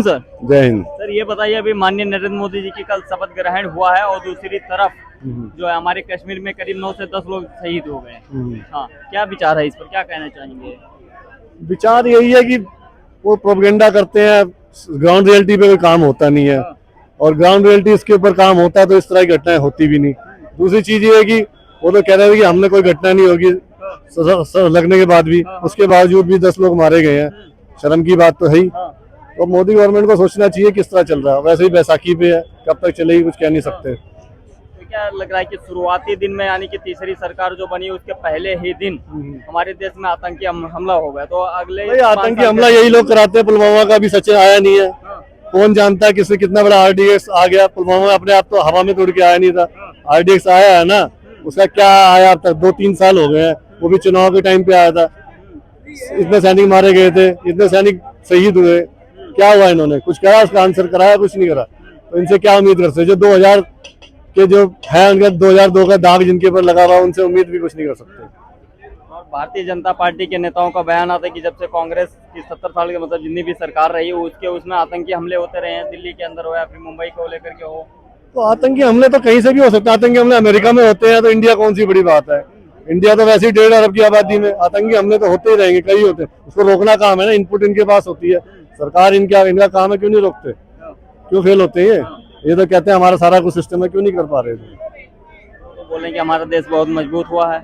Sir जय Hind. Sir ये बताइए, अभी माननीय नरेंद्र मोदी जी की कल शपथ ग्रहण हुआ है और दूसरी तरफ जो है हमारे कश्मीर में करीब 9 से 10 लोग शहीद हो गए। हाँ, क्या विचार है इस पर, क्या कहना चाहेंगे? विचार यही है कि वो प्रोपेगेंडा करते हैं, ग्राउंड रियलिटी पे कोई काम होता नहीं है, और ग्राउंड रियलिटी इसके ऊपर काम होता है तो इस तरह की घटनाएं होती भी नहीं। दूसरी चीज ये है कि वो तो कह रहे थे कि हमने कोई घटना नहीं होगी लगने के बाद भी, उसके बावजूद भी 10 लोग मारे गए हैं। शर्म की बात तो है ही। तो मोदी गवर्नमेंट को सोचना चाहिए किस तरह चल रहा है। वैसे ही बैसाखी पे है, कब तक चलेगी कुछ कह नहीं सकते। तो क्या लग रहा है कि शुरुआती दिन में, यानी कि तीसरी सरकार जो बनी उसके पहले ही दिन हमारे देश में आतंकी हमला हो गया, तो अगले आतंकी हमला यही लोग कराते हैं। पुलवामा का भी सच आया नहीं है। कौन जानता है किससे कितना बड़ा RDX आ गया। पुलवामा अपने आप तो हवा में तोड़ के आया नहीं था। RDX आया है ना, उसका क्या आया अब तक 2-3 साल हो गए हैं। वो भी चुनाव के टाइम पे आया था। इतने सैनिक मारे गए थे, इतने सैनिक शहीद हुए, क्या हुआ? इन्होंने कुछ करा? उसका आंसर कराया? कुछ नहीं करा। तो इनसे क्या उम्मीद कर सकते? जो 2000 के जो है उनका 2002 का दाग जिनके ऊपर लगा हुआ, उनसे उम्मीद भी कुछ नहीं कर सकते। और भारतीय जनता पार्टी के नेताओं का बयान आता है कि जब से कांग्रेस की 70 साल के मतलब जितनी भी सरकार रही है उसमें आतंकी हमले होते रहे हैं, दिल्ली के अंदर हो या फिर मुंबई को लेकर के हो। तो आतंकी हमले तो कहीं से भी हो सकते हैं। आतंकी हमले अमेरिका में होते हैं तो इंडिया कौन सी बड़ी बात है। इंडिया तो वैसे ही 1.5 अरब की आबादी में, आतंकी हमले तो होते ही रहेंगे, कई होते हैं। उसको रोकना काम है ना, इनपुट इनके पास होती है। सरकार इनका काम है, क्यों नहीं रोकते? क्यों फेल होते हैं ये तो कहते हैं हमारा सारा कुछ सिस्टम है, क्यों नहीं कर पा रहे? तो बोलें कि हमारा देश बहुत मजबूत हुआ है।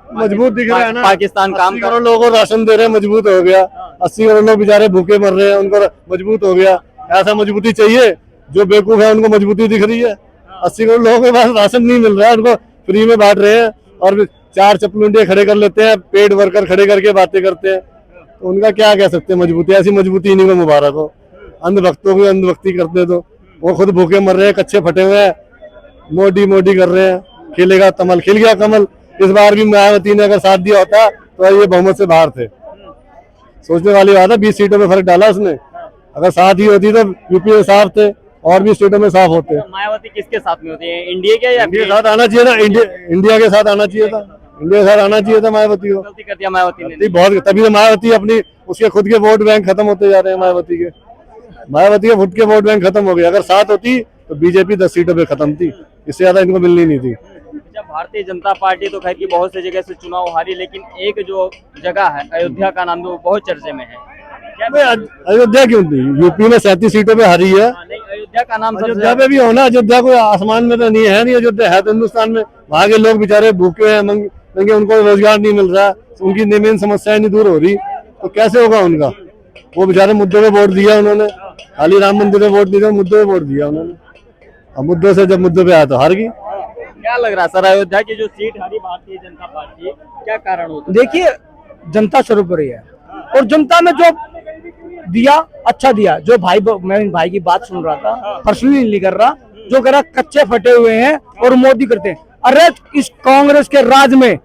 मजबूत दिख रहा है ना। पाकिस्तान काम 80 करोड़ लोगों को राशन दे रहे हैं, मजबूत हो गया। 80 करोड़ लोग बेचारे भूखे मर रहे हैं, उनको मजबूत हो गया। ऐसा मजबूती चाहिए? जो बेवकूफ है उनको मजबूती दिख रही है। 80 करोड़ लोगों के पास राशन नहीं मिल रहा है, उनको फ्री में बांट रहे हैं और 4 चप्पलुंडिया खड़े कर लेते हैं, पेड वर्कर खड़े करके बातें करते हैं। तो उनका क्या कह सकते हैं मजबूती? ऐसी मजबूती इन्हीं को मुबारक हो। अंधभक्तों की अंधभक्ति करते तो वो खुद भूखे मर रहे हैं, कच्चे फटे हुए हैं, मोदी कर रहे हैं। खिलेगा कमल, खिल गया कमल। इस बार भी मायावती ने अगर साथ दिया होता तो ये बहुमत से बाहर थे। सोचने वाली बात है। 20 सीटों में फर्क डाला उसने। अगर साथ ही होती तो यूपी में साफ थे और भी स्टेटों में साफ होते। मायावती किसके साथ में होती है? इंडिया के या इंडिया के साथ आना चाहिए था। इंडिया के साथ आना चाहिए था। इंडिया के साथ आना चाहिए था मायावती को। गलती कर दिया मायावती ने बहुत। तभी तो मायावती अपनी उसके खुद के वोट बैंक खत्म होते जा रहे हैं। मायावती के खुद के वोट बैंक खत्म हो गए। अगर साथ होती तो बीजेपी 10 सीटों पे खत्म थी, इससे ज्यादा इनको मिलनी नहीं थी। जब भारतीय जनता पार्टी तो खैर की बहुत सी जगह से चुनाव हारी, लेकिन एक जो जगह है अयोध्या का नाम, वो बहुत चर्चे में है। अयोध्या क्यों थी? यूपी में 37 सीटों पे हारी है। नहीं, अयोध्या का नाम अयोध्या पे भी होना। अयोध्या को आसमान में तो नहीं है, नहीं अयोध्या है तो हिंदुस्तान में। वहाँ के लोग बेचारे भूखे हैं, नंगे, उनको रोजगार नहीं मिल रहा, उनकी मेन समस्याएं नहीं दूर हो रही, तो कैसे होगा उनका? वो बेचारे मुद्दे पे वोट दिया उन्होंने। खाली राम मंदिर पे वोट नहीं दिया, मुद्दे पे वोट दिया उन्होंने। अब मुद्दों से जब मुद्दे पे आया तो हार गई। क्या लग रहा है सर, अयोध्या की जो सीट हारी भारतीय जनता पार्टी, क्या कारण होता है? देखिए, जनता सर्वोपरि है और जनता ने जो दिया अच्छा दिया। जो मैं भाई की बात सुन रहा था, पर्सनली नहीं कर रहा, जो कह रहा कच्चे फटे हुए हैं और मोदी करते हैं। अरे इस कांग्रेस के राज में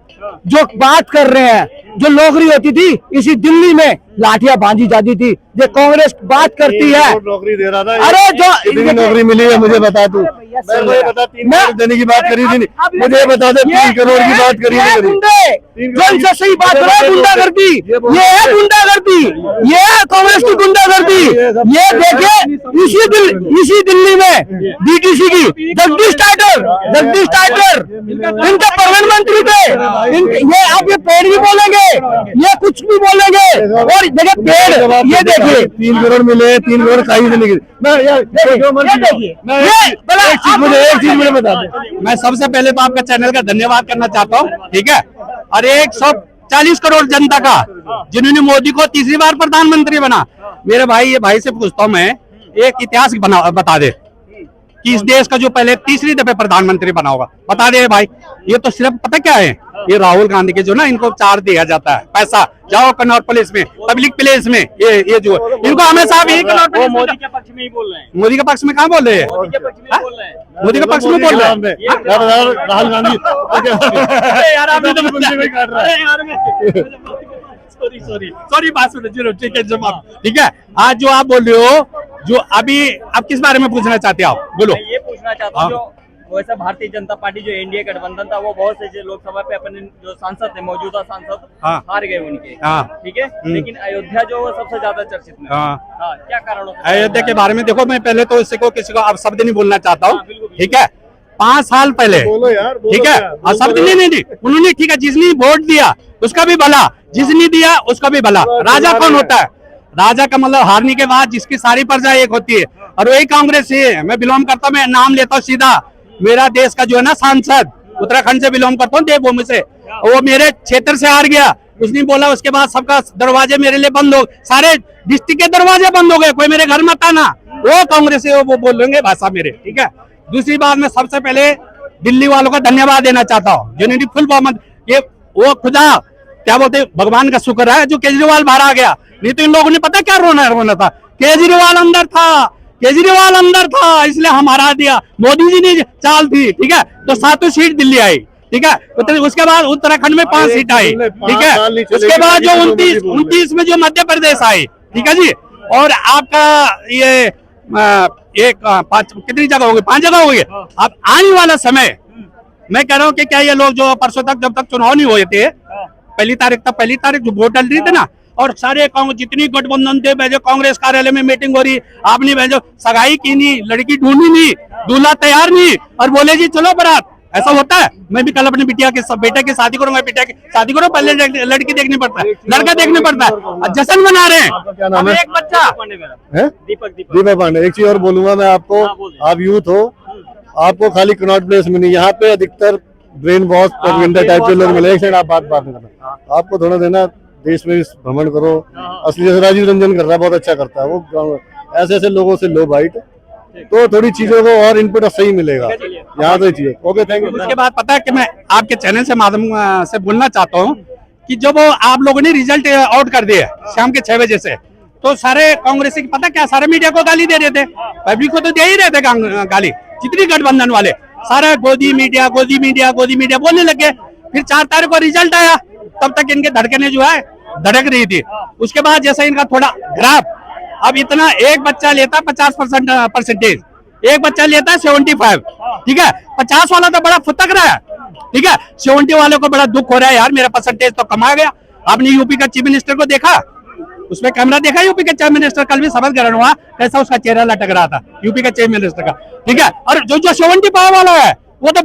जो बात कर रहे हैं, जो नौकरी होती थी इसी दिल्ली में लाठियां बांधी जाती थी, ये कांग्रेस बात करती है। नौकरी दे रहा था। अरे जो नौकरी मिली है मुझे बता तू। मैं बता 3 करोड़ देने की बात करी थी, मुझे बता दे 3 करोड़ की बात करी थी। जो इनसे सही बात करो, गुंडागर्दी, ये है गुंडागर्दी, ये है कांग्रेस की गुंडागर्दी। ये देखे इसी दिल्ली में DTC की जगदीश टाइटर इनके प्रधानमंत्री थे। ये आप ये पेड़ भी बोलेंगे, ये कुछ भी बोलेंगे। और देखिए पेड़, ये देखिए 3 करोड़ मिले, 3 करोड़ कहीं से नहीं। एक चीज मुझे बता दे। मैं सबसे पहले तो आपका चैनल का धन्यवाद करना चाहता हूँ, ठीक है। और 140 करोड़ जनता का जिन्होंने मोदी को तीसरी बार प्रधानमंत्री बना। मेरे भाई, ये भाई से पूछता हूँ मैं, एक इतिहास बता दे कि इस देश का जो पहले तीसरी दफे प्रधानमंत्री बना होगा, बता दे भाई। ये तो सिर्फ पता क्या है, ये राहुल गांधी के जो ना इनको चार्ज दिया जाता है, पैसा जाओ कनॉट प्लेस में, पब्लिक प्लेस में, ये जो इनको हमेशा भी मोदी के पक्ष में ही बोल रहे हैं। मोदी के पक्ष में कहाँ बोल रहे हैं? मोदी के पक्ष में बोल रहे हैं। मोदी के पक्ष में बोल रहे हैं राहुल गांधी। सॉरी बात सुनो, ठीक है जवाब, ठीक है। आज जो आप बोल रहे हो, जो अभी आप किस बारे में पूछना चाहते हो आप बोलो। मैं ये पूछना चाहता हूँ, जो वैसे भारतीय जनता पार्टी जो एनडीए गठबंधन था वो बहुत से जो लोकसभा पे अपने जो सांसद थे, मौजूदा सांसद हाँ। हार गए उनके, हाँ। ठीक है, लेकिन अयोध्या जो वो सबसे ज्यादा चर्चित में। हाँ। क्या कारण होता है अयोध्या के बारे में देखो, मैं पहले तो इससे को किसी को अब शब्द नहीं बोलना चाहता हूँ, हाँ, बिल्कुल, ठीक है। 5 साल पहले, बोलो यार, बोलो ठीक है, क्या? और शब्द नहीं उन्होंने, ठीक है, जिसने वोट दिया उसका भी भला, जिसने दिया उसका भी भला। राजा कौन होता है? राजा का मतलब हारने के बाद जिसकी सारी प्रजा एक होती है, और वही कांग्रेस ही है। मैं बिलोंग करता हूँ, मैं नाम लेता हूँ सीधा, मेरा देश का जो है ना सांसद, उत्तराखंड से बिलोंग करता हूँ, देवभूमि से, वो मेरे क्षेत्र से हार गया, उसने बोला, उसके बाद सबका दरवाजे मेरे लिए बंद हो, सारे डिस्ट्रिक्ट के दरवाजे बंद हो गए, कोई मेरे घर मत आना, वो कांग्रेस है, वो बोलेंगे भाषा मेरे, ठीक है। दूसरी बात, मैं सबसे पहले दिल्ली वालों का धन्यवाद देना चाहता हूँ, जिन्होंने फुल बहुमत, ये वो खुदा क्या बोलते, भगवान का शुक्र है जो केजरीवाल बाहर आ गया, नहीं तो इन लोगों ने पता क्या रोना था। केजरीवाल अंदर था, इसलिए हम हरा दिया। मोदी जी ने चाल थी, ठीक है, तो 7 सीट दिल्ली आई, ठीक है। उसके बाद उत्तराखंड में 5 सीट आई, ठीक है। उसके बाद जो 29 में जो मध्य प्रदेश आई, ठीक है जी। और आपका ये कितनी जगह हो गई, 5 जगह हो गई। अब आने वाला समय मैं कह रहा हूँ कि क्या ये लोग जो परसों तक, जब तक चुनाव नहीं हुए थे, पहली तारीख जो वोट डल रही थी ना, और सारे जितनी गठबंधन थे, भेजो कांग्रेस कार्यालय में मीटिंग हो रही, आपने भेजो, सगाई की नहीं, लड़की ढूंढी नहीं, दूल्हा तैयार नहीं, और बोले जी चलो बारात। ऐसा होता है? मैं भी कल अपने बेटे की शादी करूंगा, बेटा की शादी करो, पहले लड़की देखनी पड़ता है, लड़का देखना पड़ता है, जश्न मना रहे हैं। क्या नाम है? एक बच्चा है दीपक पांडे। एक चीज और बोलूंगा मैं आपको, आप यूथ हो, आपको खाली कनॉट प्लेस में नहीं, यहाँ पे अधिकतर ब्रेन वॉश प्रोपेगेंडा टाइप के लोग मिले। एक साइड आप बात नहीं करना, आपको थोड़ा देना देश में भ्रमण करो। असली जैसे राजीव रंजन कर रहा है, बहुत अच्छा करता है वो, ऐसे लोगों से लो बाइट, तो थोड़ी चीजों को और इनपुट सही मिलेगा यहाँ तो चीजें। Okay, thank you. उसके बाद पता है कि मैं आपके चैनल से माध्यम से बोलना चाहता हूँ कि जब आप लोगों ने रिजल्ट आउट कर दिया शाम के 6 बजे से, तो सारे कांग्रेसी की पता क्या, सारे मीडिया को गाली दे रहे थे, पब्लिक को तो दे ही रहे थे गाली, जितनी गठबंधन वाले सारा गोदी मीडिया बोलने लगे। फिर 4 तारीख को रिजल्ट आया, तब तक इनके धड़कने जो है धड़क रही थी। उसके बाद जैसा इनका थोड़ा ग्राफ, अब इतना एक बच्चा लेता 50% परसेंटेज, एक बच्चा लेता है 75, ठीक है। 50 वाला तो बड़ा फुतक रहा है, ठीक है। 70 वाले को बड़ा दुख हो रहा है, यार मेरा परसेंटेज तो कम आ गया। आपने यूपी का चीफ मिनिस्टर को देखा, उसमें कैमरा देखा, यूपी का चीफ मिनिस्टर कल भी शपथ ग्रहण हुआ, कैसा उसका चेहरा लटक रहा था यूपी का चीफ मिनिस्टर का, ठीक है। और जो 75 वाला है